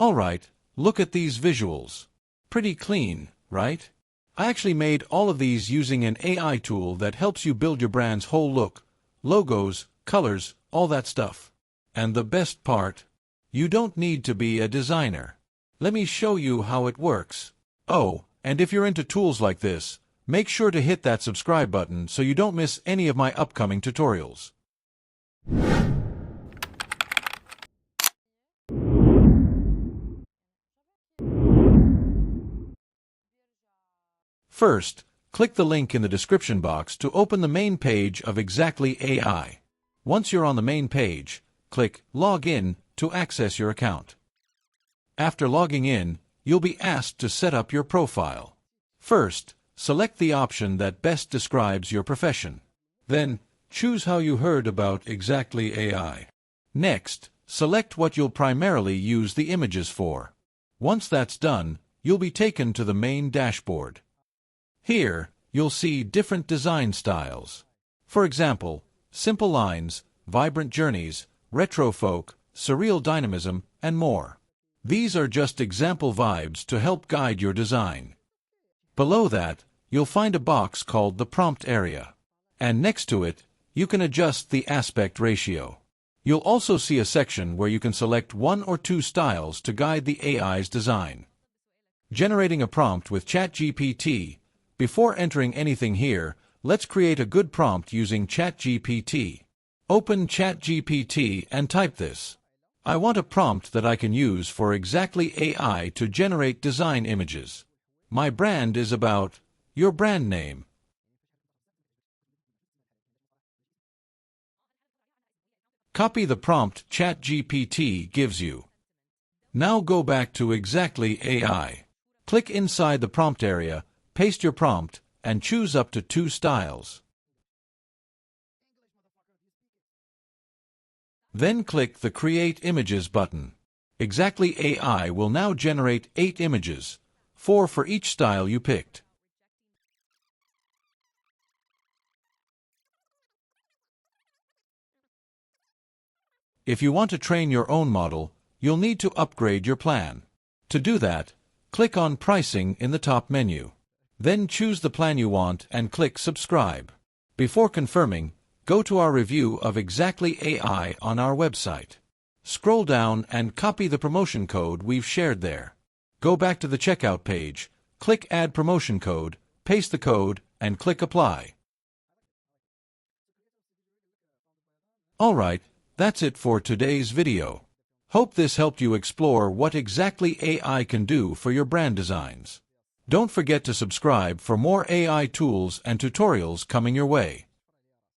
Alright, look at these visuals. Pretty clean, right? I actually made all of these using an AI tool that helps you build your brand's whole look, logos, colors, all that stuff. And the best part? You don't need to be a designer. Let me show you how it works. Oh, and if you're into tools like this, make sure to hit that subscribe button so you don't miss any of my upcoming tutorials. First, click the link in the description box to open the main page of Exactly.ai. Once you're on the main page, click Log In to access your account. After logging in, you'll be asked to set up your profile. First, select the option that best describes your profession. Then, choose how you heard about Exactly.ai. Next, select what you'll primarily use the images for. Once that's done, you'll be taken to the main dashboard. Here, you'll see different design styles. For example, simple lines, vibrant journeys, retro folk, surreal dynamism, and more. These are just example vibes to help guide your design. Below that, you'll find a box called the prompt area. And next to it, you can adjust the aspect ratio. You'll also see a section where you can select one or two styles to guide the AI's design. Generating a prompt with ChatGPT. Before entering anything here, let's create a good prompt using ChatGPT. Open ChatGPT and type this. I want a prompt that I can use for Exactly.ai to generate design images. My brand is about your brand name. Copy the prompt ChatGPT gives you. Now go back to Exactly.ai. Click inside the prompt area, paste your prompt, and choose up to 2 styles. Then click the Create Images button. Exactly.ai will now generate 8 images, 4 for each style you picked. If you want to train your own model, you'll need to upgrade your plan. To do that, click on Pricing in the top menu. Then choose the plan you want and click Subscribe. Before confirming, go to our review of Exactly.ai on our website. Scroll down and copy the promotion code we've shared there. Go back to the checkout page, click Add Promotion Code, paste the code, and click Apply. Alright, that's it for today's video. Hope this helped you explore what Exactly.ai can do for your brand designs. Don't forget to subscribe for more AI tools and tutorials coming your way.